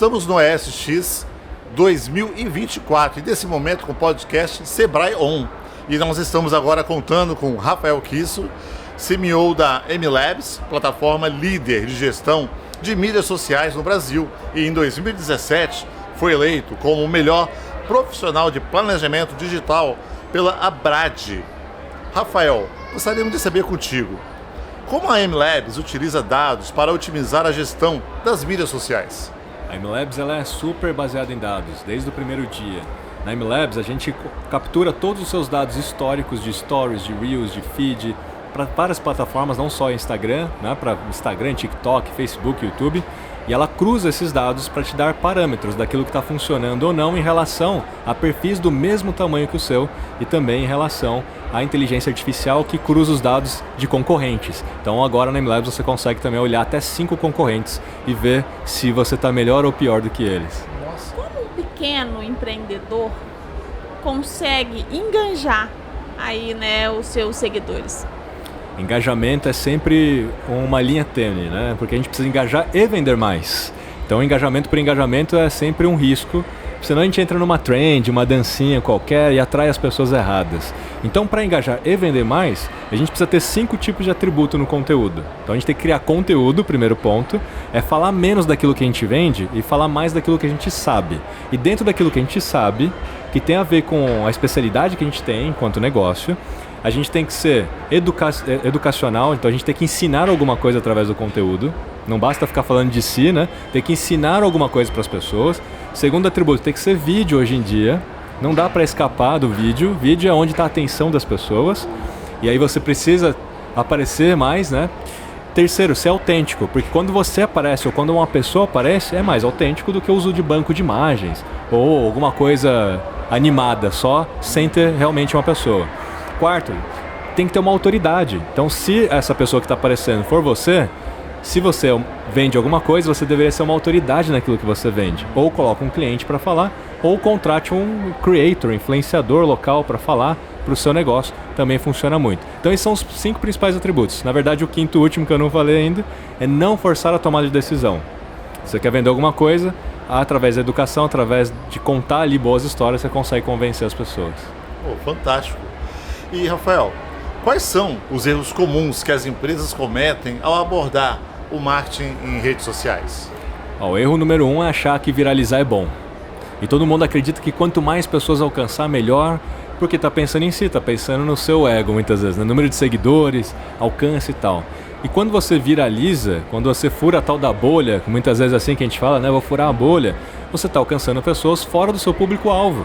estamos no ESX 2024 e nesse momento com o podcast Sebrae On. E nós estamos agora contando com Rafael Kisso, CMO da MLabs, plataforma líder de gestão de mídias sociais no Brasil. E em 2017 foi eleito como o melhor profissional de planejamento digital pela Abrad. Rafael, gostaríamos de saber contigo, como a MLabs utiliza dados para otimizar a gestão das mídias sociais? A MLabs ela é super baseada em dados, desde o primeiro dia. Na MLabs a gente captura todos os seus dados históricos de stories, de reels, de feed, para várias plataformas, não só Instagram, né, para Instagram, TikTok, Facebook, YouTube, e ela cruza esses dados para te dar parâmetros daquilo que está funcionando ou não em relação a perfis do mesmo tamanho que o seu e também em relação à inteligência artificial que cruza os dados de concorrentes. Então agora na MLabs você consegue também olhar até 5 concorrentes e ver se você está melhor ou pior do que eles. Como um pequeno empreendedor consegue enganjar aí, né, os seus seguidores? Engajamento é sempre uma linha tênue, né? Porque a gente precisa engajar e vender mais. Então, engajamento por engajamento é sempre um risco, senão a gente entra numa trend, uma dancinha qualquer e atrai as pessoas erradas. Então, para engajar e vender mais, a gente precisa ter 5 tipos de atributo no conteúdo. Então, a gente tem que criar conteúdo, o primeiro ponto, é falar menos daquilo que a gente vende e falar mais daquilo que a gente sabe. E dentro daquilo que a gente sabe, que tem a ver com a especialidade que a gente tem enquanto negócio, a gente tem que ser educacional, então a gente tem que ensinar alguma coisa através do conteúdo. Não basta ficar falando de si, né? Tem que ensinar alguma coisa para as pessoas. Segundo atributo, tem que ser vídeo hoje em dia. Não dá para escapar do vídeo. Vídeo é onde está a atenção das pessoas. E aí você precisa aparecer mais, né? Terceiro, ser autêntico, porque quando você aparece ou quando uma pessoa aparece, é mais autêntico do que o uso de banco de imagens ou alguma coisa animada só, sem ter realmente uma pessoa. Quarto, tem que ter uma autoridade. Então, se essa pessoa que está aparecendo for você, se você vende alguma coisa, você deveria ser uma autoridade naquilo que você vende. Ou coloca um cliente para falar, ou contrate um creator, influenciador local para falar para o seu negócio. Também funciona muito. Então, esses são os 5 principais atributos. Na verdade, o quinto e último que eu não falei ainda é não forçar a tomada de decisão. Se você quer vender alguma coisa, através da educação, através de contar ali boas histórias, você consegue convencer as pessoas. Fantástico. E, Rafael, quais são os erros comuns que as empresas cometem ao abordar o marketing em redes sociais? O erro número 1 é achar que viralizar é bom. E todo mundo acredita que quanto mais pessoas alcançar, melhor, porque está pensando em si, está pensando no seu ego muitas vezes, no número de seguidores, alcance e tal. E quando você viraliza, quando você fura a tal da bolha, muitas vezes é assim que a gente fala, né? Vou furar a bolha, você está alcançando pessoas fora do seu público-alvo.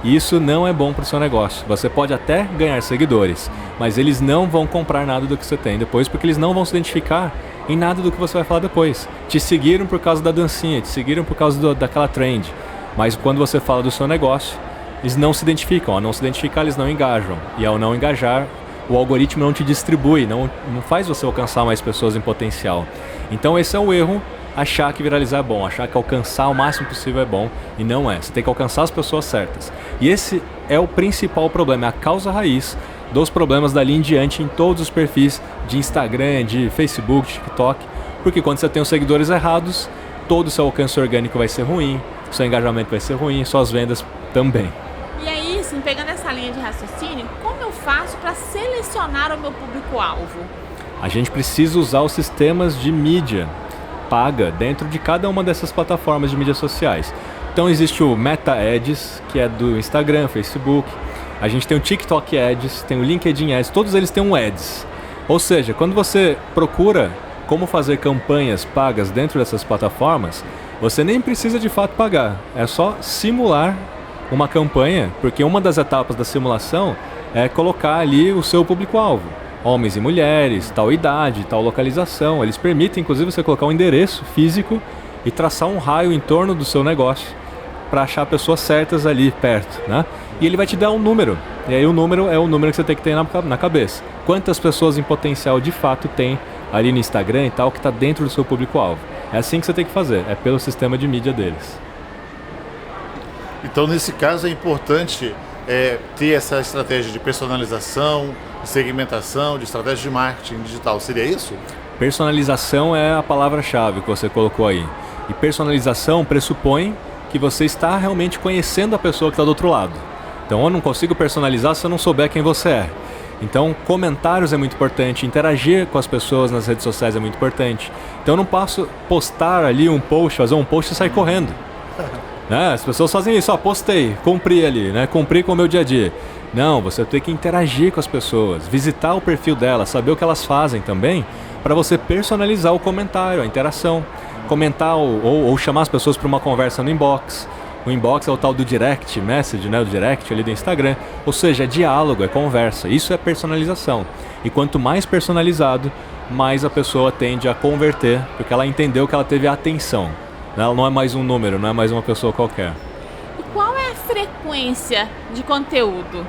E isso não é bom para o seu negócio. Você pode até ganhar seguidores, mas eles não vão comprar nada do que você tem depois, porque eles não vão se identificar em nada do que você vai falar depois. Te seguiram por causa da dancinha, te seguiram por causa daquela trend, mas quando você fala do seu negócio, eles não se identificam. Ao não se identificar, eles não engajam. E ao não engajar, o algoritmo não te distribui, não faz você alcançar mais pessoas em potencial. Então esse é o erro. Achar que viralizar é bom, achar que alcançar o máximo possível é bom, e não é. Você tem que alcançar as pessoas certas. E esse é o principal problema, é a causa raiz dos problemas dali em diante em todos os perfis de Instagram, de Facebook, TikTok. Porque quando você tem os seguidores errados, todo o seu alcance orgânico vai ser ruim, o seu engajamento vai ser ruim, suas vendas também. E aí, assim, pegando essa linha de raciocínio, como eu faço para selecionar o meu público-alvo? A gente precisa usar os sistemas de mídia paga dentro de cada uma dessas plataformas de mídias sociais. Então existe o Meta Ads, que é do Instagram, Facebook. A gente tem o TikTok Ads, tem o LinkedIn Ads, todos eles têm um Ads. Ou seja, quando você procura como fazer campanhas pagas dentro dessas plataformas, você nem precisa de fato pagar. É só simular uma campanha, porque uma das etapas da simulação é colocar ali o seu público-alvo. Homens e mulheres, tal idade, tal localização. Eles permitem, inclusive, você colocar um endereço físico e traçar um raio em torno do seu negócio para achar pessoas certas ali perto, né? E ele vai te dar um número. E aí o número é o número que você tem que ter na cabeça. Quantas pessoas em potencial de fato tem ali no Instagram e tal que está dentro do seu público-alvo. É assim que você tem que fazer, é pelo sistema de mídia deles. Então, nesse caso, é importante ter essa estratégia de personalização, de segmentação, de estratégia de marketing digital. Seria isso? Personalização é a palavra-chave que você colocou aí. E personalização pressupõe que você está realmente conhecendo a pessoa que está do outro lado. Então eu não consigo personalizar se eu não souber quem você é. Então comentários é muito importante, interagir com as pessoas nas redes sociais é muito importante. Então eu não posso postar ali um post, fazer um post e sair correndo. Né? As pessoas fazem isso, postei, cumpri ali, né? Cumpri com o meu dia a dia. Não, você tem que interagir com as pessoas, visitar o perfil delas, saber o que elas fazem também, para você personalizar o comentário, a interação. Comentar ou chamar as pessoas para uma conversa no inbox. O inbox é o tal do direct message, né? O direct ali do Instagram. Ou seja, é diálogo, é conversa. Isso é personalização. E quanto mais personalizado, mais a pessoa tende a converter, porque ela entendeu que ela teve atenção. Ela não é mais um número, não é mais uma pessoa qualquer. E qual é a frequência de conteúdo?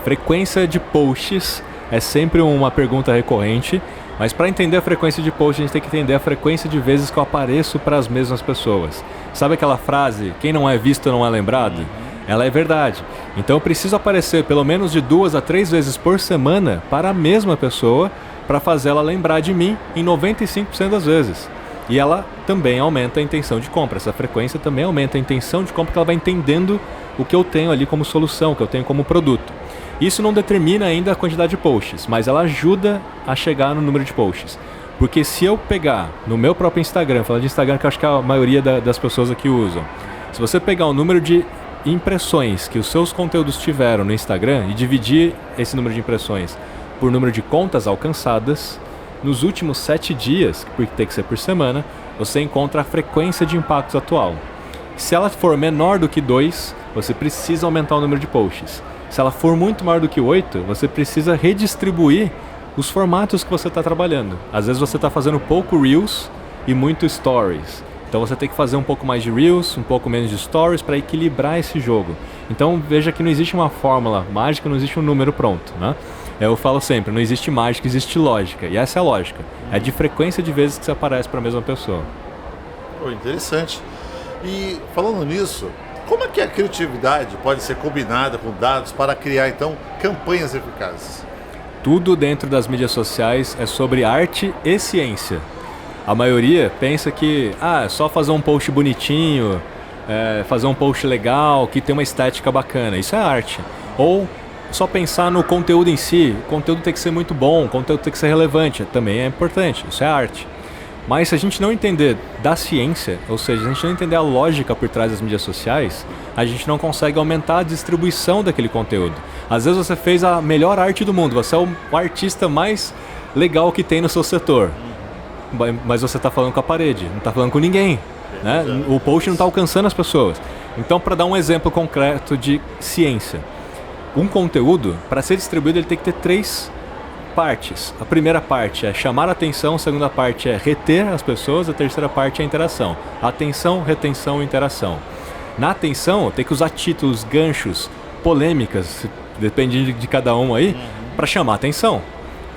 Frequência de posts é sempre uma pergunta recorrente, mas para entender a frequência de posts, a gente tem que entender a frequência de vezes que eu apareço para as mesmas pessoas. Sabe aquela frase, quem não é visto não é lembrado? Ela é verdade. Então eu preciso aparecer pelo menos de 2 a 3 vezes por semana para a mesma pessoa, para fazer ela lembrar de mim em 95% das vezes. E ela também aumenta a intenção de compra. Essa frequência também aumenta a intenção de compra, porque ela vai entendendo o que eu tenho ali como solução, o que eu tenho como produto. Isso não determina ainda a quantidade de posts, mas ela ajuda a chegar no número de posts. Porque se eu pegar no meu próprio Instagram, falando de Instagram que eu acho que a maioria das pessoas aqui usam, se você pegar o número de impressões que os seus conteúdos tiveram no Instagram e dividir esse número de impressões por número de contas alcançadas, nos últimos 7 dias, porque tem que ser por semana, você encontra a frequência de impactos atual. Se ela for menor do que 2, você precisa aumentar o número de posts. Se ela for muito maior do que 8, você precisa redistribuir os formatos que você está trabalhando. Às vezes você está fazendo pouco Reels e muito Stories. Então você tem que fazer um pouco mais de Reels, um pouco menos de Stories para equilibrar esse jogo. Então veja que não existe uma fórmula mágica, não existe um número pronto, né? Eu falo sempre, não existe mágica, existe lógica. E essa é a lógica. É de frequência de vezes que você aparece para a mesma pessoa. Interessante. E falando nisso, como é que a criatividade pode ser combinada com dados para criar, então, campanhas eficazes? Tudo dentro das mídias sociais é sobre arte e ciência. A maioria pensa que é só fazer um post bonitinho, fazer um post legal, que tem uma estética bacana. Isso é arte. Ou só pensar no conteúdo em si. O conteúdo tem que ser muito bom, o conteúdo tem que ser relevante. Também é importante. Isso é arte. Mas se a gente não entender da ciência, ou seja, se a gente não entender a lógica por trás das mídias sociais, a gente não consegue aumentar a distribuição daquele conteúdo. Às vezes você fez a melhor arte do mundo, você é o artista mais legal que tem no seu setor, mas você está falando com a parede, não está falando com ninguém, né? O post não está alcançando as pessoas. Então, para dar um exemplo concreto de ciência, um conteúdo, para ser distribuído, ele tem que ter 3 partes. A primeira parte é chamar a atenção, a segunda parte é reter as pessoas, a terceira parte é a interação. Atenção, retenção e interação. Na atenção, tem que usar títulos, ganchos, polêmicas, depende de cada um aí, para chamar a atenção.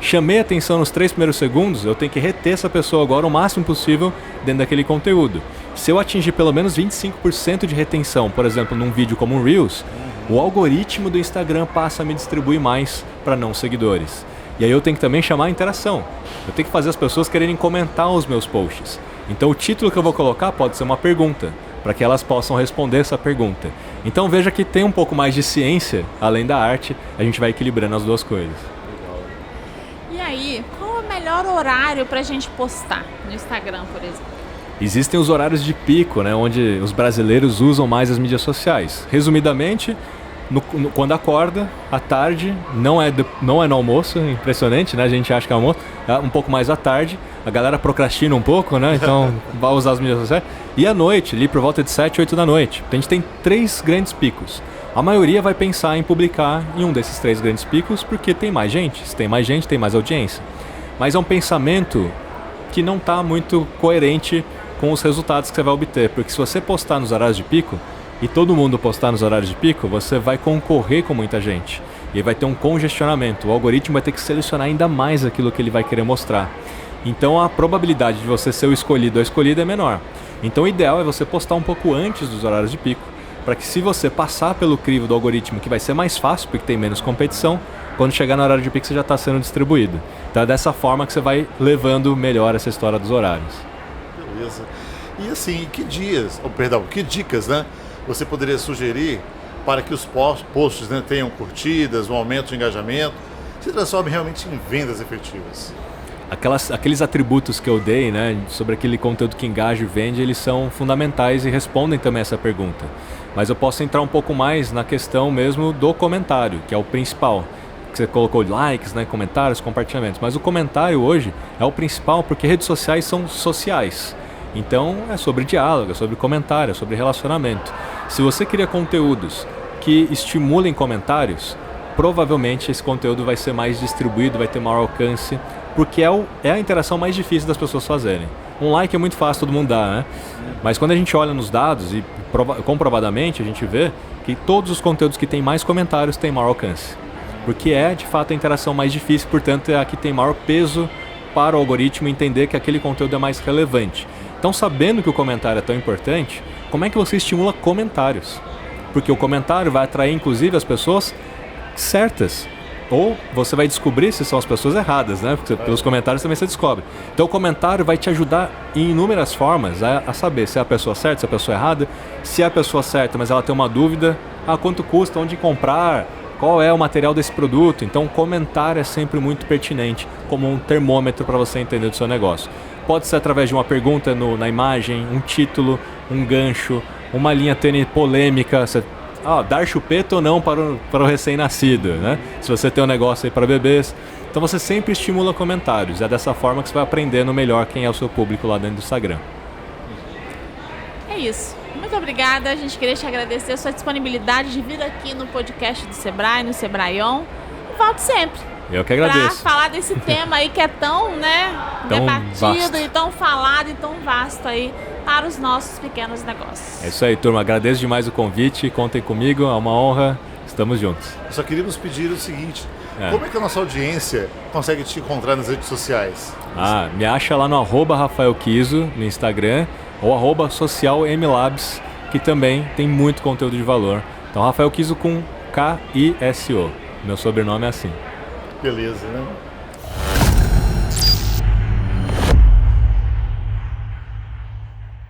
Chamei a atenção nos 3 primeiros segundos, eu tenho que reter essa pessoa agora o máximo possível dentro daquele conteúdo. Se eu atingir pelo menos 25% de retenção, por exemplo, num vídeo como um Reels, o algoritmo do Instagram passa a me distribuir mais para não seguidores. E aí eu tenho que também chamar a interação. Eu tenho que fazer as pessoas quererem comentar os meus posts. Então o título que eu vou colocar pode ser uma pergunta, para que elas possam responder essa pergunta. Então veja que tem um pouco mais de ciência, além da arte, a gente vai equilibrando as duas coisas. E aí, qual é o melhor horário para a gente postar no Instagram, por exemplo? Existem os horários de pico, né, onde os brasileiros usam mais as mídias sociais. Resumidamente, quando acorda, à tarde, não é no almoço, impressionante, né? A gente acha que é almoço, é um pouco mais à tarde, a galera procrastina um pouco, né? Então vai usar as mídias sociais. E à noite, ali por volta de 7, 8 da noite. A gente tem 3 grandes picos. A maioria vai pensar em publicar em um desses 3 grandes picos porque tem mais gente. Se tem mais gente, tem mais audiência. Mas é um pensamento que não está muito coerente com os resultados que você vai obter. Porque se você postar nos horários de pico, e todo mundo postar nos horários de pico, você vai concorrer com muita gente. E aí vai ter um congestionamento. O algoritmo vai ter que selecionar ainda mais aquilo que ele vai querer mostrar. Então a probabilidade de você ser o escolhido ou a escolhida é menor. Então o ideal é você postar um pouco antes dos horários de pico, para que se você passar pelo crivo do algoritmo, que vai ser mais fácil porque tem menos competição, quando chegar no horário de pico você já está sendo distribuído. Então é dessa forma que você vai levando melhor essa história dos horários. Beleza. E assim, que dicas, né, você poderia sugerir para que os posts, né, tenham curtidas, um aumento de engajamento, se transformem realmente em vendas efetivas? Aqueles atributos que eu dei, né, sobre aquele conteúdo que engaja e vende, eles são fundamentais e respondem também essa pergunta. Mas eu posso entrar um pouco mais na questão mesmo do comentário, que é o principal. Que você colocou likes, né, comentários, compartilhamentos. Mas o comentário hoje é o principal porque redes sociais são sociais. Então é sobre diálogo, é sobre comentário, é sobre relacionamento. Se você cria conteúdos que estimulem comentários, provavelmente esse conteúdo vai ser mais distribuído, vai ter maior alcance, porque é a interação mais difícil das pessoas fazerem. Um like é muito fácil, todo mundo dá, né? Mas quando a gente olha nos dados e comprovadamente a gente vê que todos os conteúdos que têm mais comentários têm maior alcance. Porque é de fato a interação mais difícil, portanto é a que tem maior peso para o algoritmo entender que aquele conteúdo é mais relevante. Então, sabendo que o comentário é tão importante, como é que você estimula comentários? Porque o comentário vai atrair inclusive as pessoas certas. Ou você vai descobrir se são as pessoas erradas, né? Porque pelos comentários também você descobre. Então o comentário vai te ajudar em inúmeras formas a saber se é a pessoa certa, se é a pessoa errada. Se é a pessoa certa, mas ela tem uma dúvida, quanto custa, onde comprar, qual é o material desse produto. Então o comentário é sempre muito pertinente como um termômetro para você entender do seu negócio. Pode ser através de uma pergunta na imagem, um título, um gancho, uma linha tênue polêmica, dar chupeta ou não para o recém-nascido, né? Se você tem um negócio aí para bebês. Então você sempre estimula comentários. É dessa forma que você vai aprendendo melhor quem é o seu público lá dentro do Instagram. É isso. Muito obrigada. A gente queria te agradecer a sua disponibilidade de vir aqui no podcast do Sebrae, no Sebrae On. E volte sempre. Eu que agradeço. Para falar desse tema aí que é tão, né, tão debatido vasto. E tão falado e tão vasto aí para os nossos pequenos negócios. É isso aí, turma. Agradeço demais o convite. Contem comigo. É uma honra. Estamos juntos. Só queríamos pedir o seguinte. Como é que a nossa audiência consegue te encontrar nas redes sociais? Me acha lá no @RafaelKiso no Instagram ou @socialmlabs, que também tem muito conteúdo de valor. Então, Rafael Kiso com K-I-S-O. Meu sobrenome é assim. Beleza, né?